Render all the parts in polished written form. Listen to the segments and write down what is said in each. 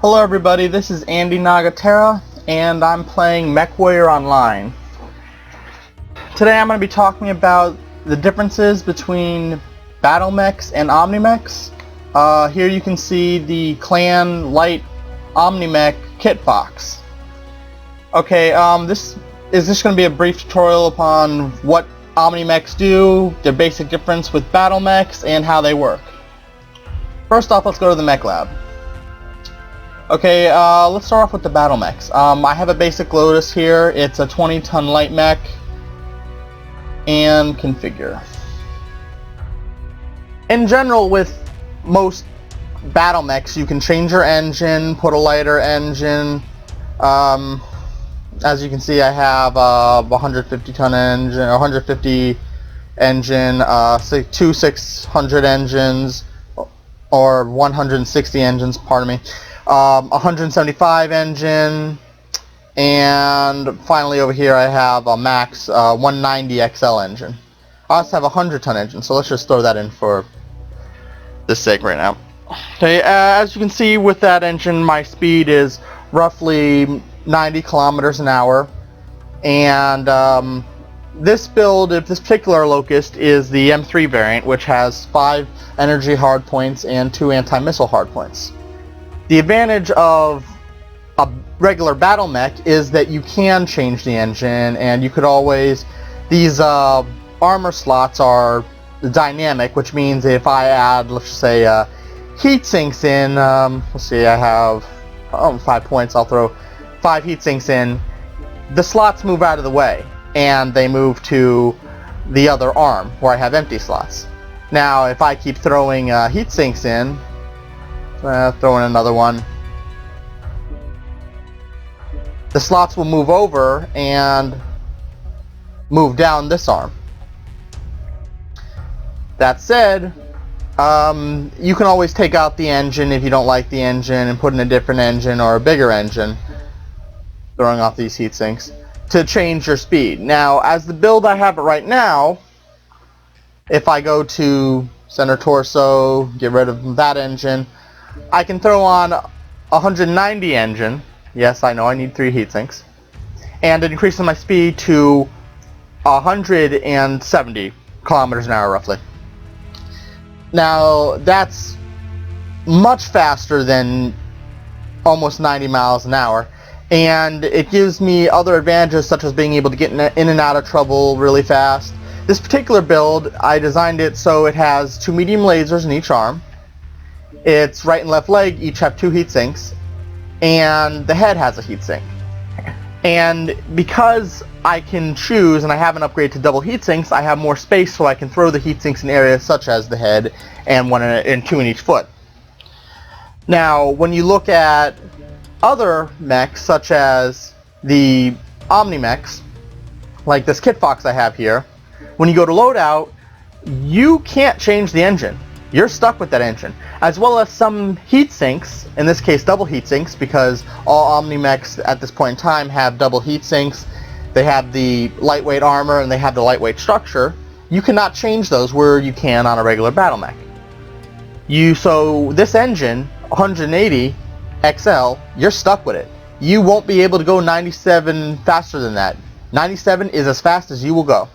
Hello everybody, this is AndiNaga and I'm playing Mechwarrior Online. Today I'm going to be talking about the differences between Battle-Mechs and Omni-Mechs. Here you can see the Clan Light Omni-Mech Kitfox. Okay, this is just going to be a brief tutorial upon what Omni-Mechs do, their basic difference with Battle-Mechs, and how they work. First off, let's go to the Mech Lab. Okay, let's start off with the Battle-Mechs. I have a basic Locust here. It's a 20-ton light mech. And configure. In general, with most Battle-Mechs, you can change your engine, put a lighter engine. As you can see, I have a 150-ton engine, 150 engine, two 600 engines, or 160 engines, pardon me. 175 engine, and finally over here I have a max 190 XL engine. I also have a 100-ton engine, so let's just throw that in for this sake right now. Okay, as you can see with that engine, my speed is roughly 90 kilometers an hour, and this build, this particular Locust, is the M3 variant, which has 5 energy hardpoints and 2 anti-missile hardpoints. The advantage of a regular Battle-Mech is that you can change the engine, and you could always, these armor slots are dynamic, which means if I add, let's just say, heat sinks in, let's see, I have 5 points, I'll throw 5 heat sinks in, the slots move out of the way, and they move to the other arm, where I have empty slots. Now, if I keep throwing heat sinks in, throw in another one, the slots will move over and move down this arm. That said, you can always take out the engine if you don't like the engine and put in a different engine or a bigger engine, throwing off these heat sinks, to change your speed. Now, as the build I have it right now, if I go to center torso, get rid of that engine, I can throw on a 190 engine. Yes, I know I need 3 heat sinks, and it increases my speed to 170 kilometers an hour roughly. Now that's much faster than almost 90 miles an hour, and it gives me other advantages such as being able to get in and out of trouble really fast. This particular build, I designed it so it has 2 medium lasers in each arm. Its right and left leg each have 2 heat sinks, and the head has a heat sink. And because I can choose, and I have an upgrade to double heat sinks, I have more space so I can throw the heat sinks in areas such as the head and 1 and 2 in each foot. Now, when you look at other mechs, such as the Omni-Mechs, like this Kitfox I have here, when you go to loadout, you can't change the engine. You're stuck with that engine, as well as some heat sinks, in this case double heat sinks, because all Omni-Mechs at this point in time have double heat sinks. They have the lightweight armor and they have the lightweight structure. You cannot change those where you can on a regular Battle-Mech. So this engine, 180 XL, you're stuck with it. You won't be able to go 97 faster than that. 97 is as fast as you will go.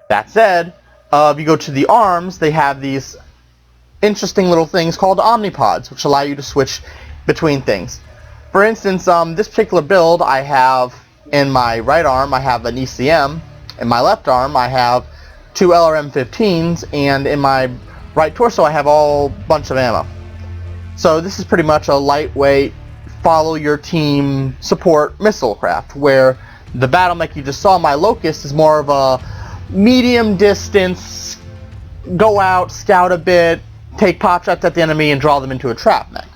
That said, if you go to the arms, they have these interesting little things called omnipods, which allow you to switch between things. For instance, this particular build, I have in my right arm, I have an ECM. In my left arm, I have 2 LRM-15s, and in my right torso, I have a bunch of ammo. So this is pretty much a lightweight, follow your team support missile craft, where the Battle-Mech you just saw, my Locust, is more of a medium distance, go out, scout a bit, take pot shots at the enemy and draw them into a trap mech.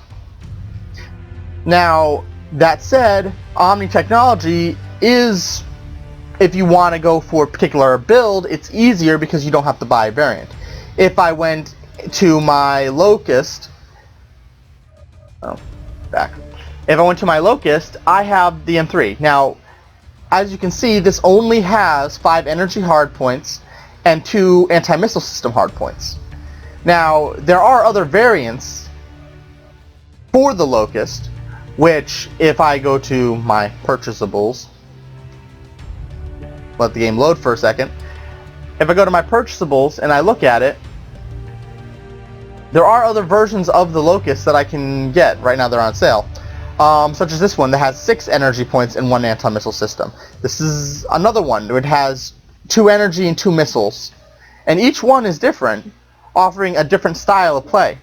Now, that said, Omni technology is, if you want to go for a particular build, it's easier because you don't have to buy a variant. If I went to my Locust, if I went to my Locust, I have the M3. Now, as you can see, this only has 5 energy hardpoints and 2 anti-missile system hardpoints. Now, there are other variants for the Locust, which if I go to my purchasables, let the game load for a second. If I go to my purchasables and I look at it, there are other versions of the Locust that I can get. Right now they're on sale. Such as this one that has 6 energy points and 1 anti-missile system. This is another one. It has 2 energy and 2 missiles. And each one is different, offering a different style of play.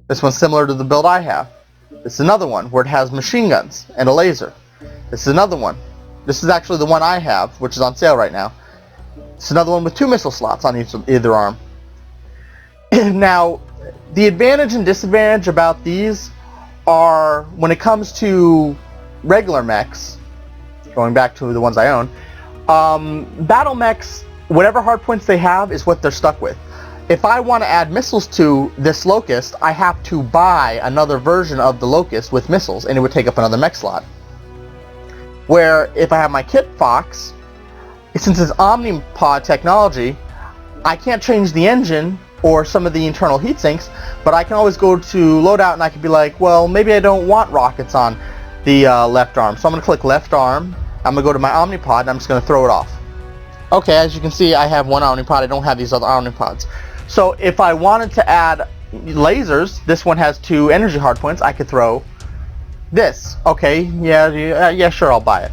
This one's similar to the build I have. This is another one where it has machine guns and a laser. This is another one. This is actually the one I have, which is on sale right now. It's another one with 2 missile slots on either arm. Now, the advantage and disadvantage about these are, when it comes to regular mechs, going back to the ones I own, Battle-Mechs, whatever hardpoints they have is what they're stuck with. If I want to add missiles to this Locust, I have to buy another version of the Locust with missiles, and it would take up another mech slot. Where if I have my Kitfox, since it's Omni-Pod technology, I can't change the engine or some of the internal heat sinks, but I can always go to loadout and I can be like, well, maybe I don't want rockets on the left arm. So I'm going to click left arm, I'm going to go to my Omnipod, and I'm just going to throw it off. Okay, as you can see, I have one Omnipod, I don't have these other Omnipods. So if I wanted to add lasers, this one has 2 energy hardpoints, I could throw this. Okay, yeah, sure, I'll buy it.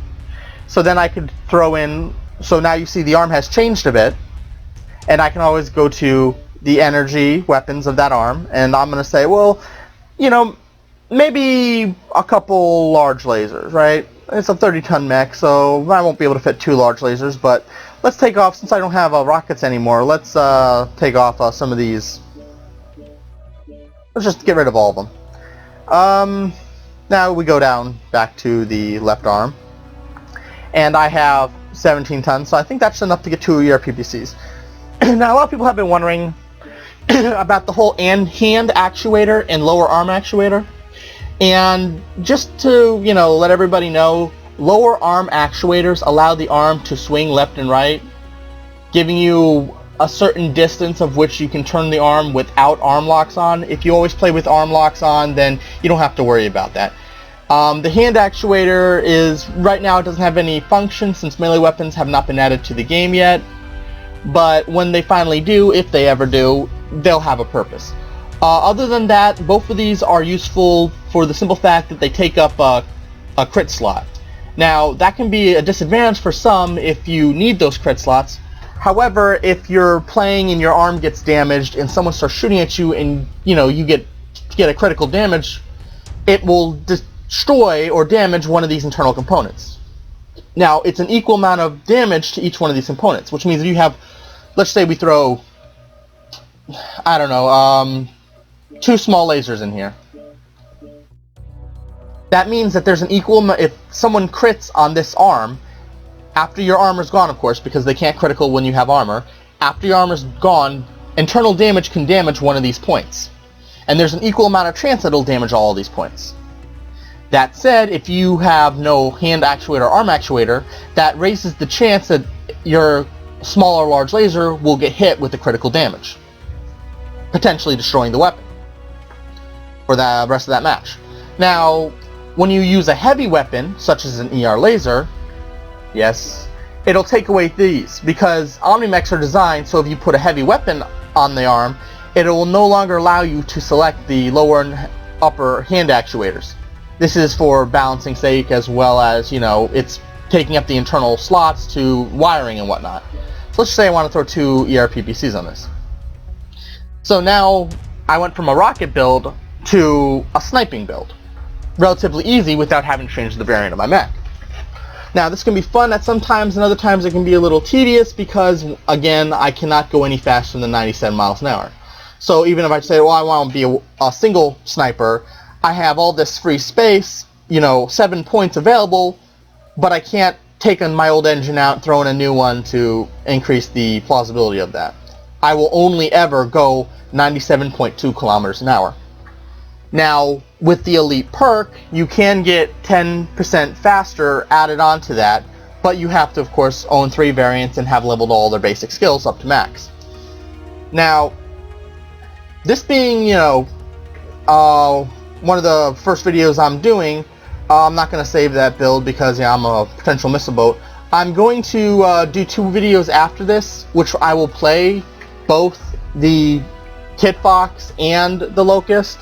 So then I could throw in, so now you see the arm has changed a bit, and I can always go to the energy weapons of that arm, and I'm going to say, well, you know, maybe a couple large lasers, right? It's a 30-ton mech, so I won't be able to fit 2 large lasers, but let's take off, since I don't have rockets anymore, let's take off some of these. Let's just get rid of all of them. Now we go down back to the left arm, and I have 17 tons, so I think that's enough to get 2 ERPPCs. Now a lot of people have been wondering about the whole hand actuator and lower arm actuator, and just to, you know, let everybody know, lower arm actuators allow the arm to swing left and right, giving you a certain distance of which you can turn the arm without arm locks on. If you always play with arm locks on, then you don't have to worry about that. The hand actuator is, right now it doesn't have any function since melee weapons have not been added to the game yet, but when they finally do, if they ever do, they'll have a purpose. Other than that, both of these are useful for the simple fact that they take up a crit slot. Now, that can be a disadvantage for some if you need those crit slots. However, if you're playing and your arm gets damaged and someone starts shooting at you and, you know, you get a critical damage, it will destroy or damage one of these internal components. Now, it's an equal amount of damage to each one of these components, which means if you have, let's say we throw, I don't know, 2 small lasers in here. That means that there's an equal, if someone crits on this arm, after your armor's gone, of course, because they can't critical when you have armor, after your armor's gone, internal damage can damage one of these points. And there's an equal amount of chance that it'll damage all of these points. That said, if you have no hand actuator or arm actuator, that raises the chance that your small or large laser will get hit with the critical damage, potentially destroying the weapon for the rest of that match. Now, when you use a heavy weapon, such as an ER laser, yes, it'll take away these, because Omni-Mechs are designed so if you put a heavy weapon on the arm, it will no longer allow you to select the lower and upper hand actuators. This is for balancing sake, as well as, you know, it's taking up the internal slots to wiring and whatnot. So let's say I want to throw 2 ERPPCs on this. So now I went from a rocket build to a sniping build. Relatively easy without having to change the variant of my mech. Now this can be fun at some times, and other times it can be a little tedious because, again, I cannot go any faster than 97 miles an hour. So even if I say, well, I want to be a single sniper, I have all this free space, you know, 7 points available, but I can't take my old engine out, throw in a new one to increase the plausibility of that. I will only ever go 97.2 kilometers an hour. Now, with the Elite perk, you can get 10% faster added onto that, but you have to, of course, own 3 variants and have leveled all their basic skills up to max. Now, this being, you know, one of the first videos I'm doing, I'm not going to save that build because I'm a potential misaboat. I'm going to do 2 videos after this, which I will play both the Kitfox and the Locust.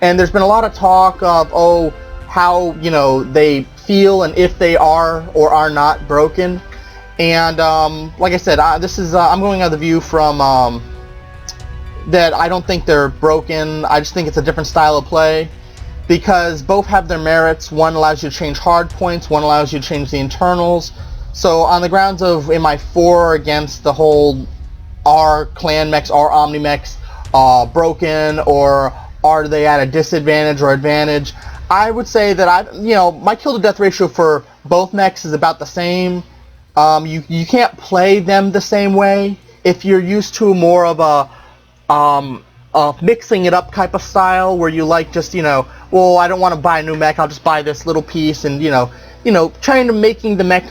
And there's been a lot of talk of, oh, how, you know, they feel and if they are or are not broken. And like I said, I'm going on the view from that I don't think they're broken. I just think it's a different style of play, because both have their merits. One allows you to change hard points, one allows you to change the internals. So on the grounds of, am I for or against the whole, are clan mechs, are Omni-Mechs broken, or are they at a disadvantage or advantage? I would say that my kill to death ratio for both mechs is about the same. You can't play them the same way if you're used to more of a mixing it up type of style, where you like just, well, I don't want to buy a new mech, I'll just buy this little piece, and trying to making the mech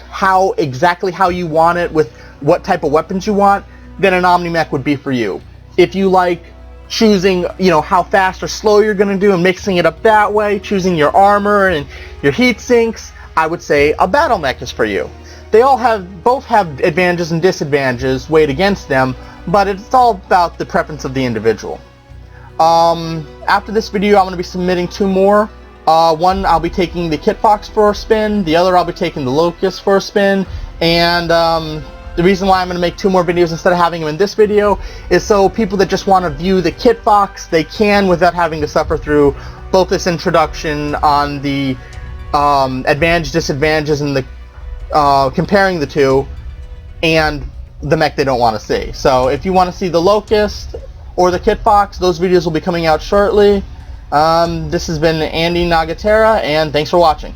exactly how you want it with what type of weapons you want, then an Omni-Mech would be for you. If you like choosing, how fast or slow you're going to do and mixing it up that way, choosing your armor and your heat sinks, I would say a Battle-Mech is for you. They both have advantages and disadvantages weighed against them, but it's all about the preference of the individual. After this video, I'm going to be submitting 2 more. One, I'll be taking the Kitfox for a spin. The other, I'll be taking the Locust for a spin. And the reason why I'm going to make 2 more videos instead of having them in this video is so people that just want to view the Kitfox, they can without having to suffer through both this introduction on the advantage, disadvantages, and the comparing the 2, and the mech they don't want to see. So if you want to see the Locust or the Kitfox, those videos will be coming out shortly. This has been AndiNaga, and thanks for watching.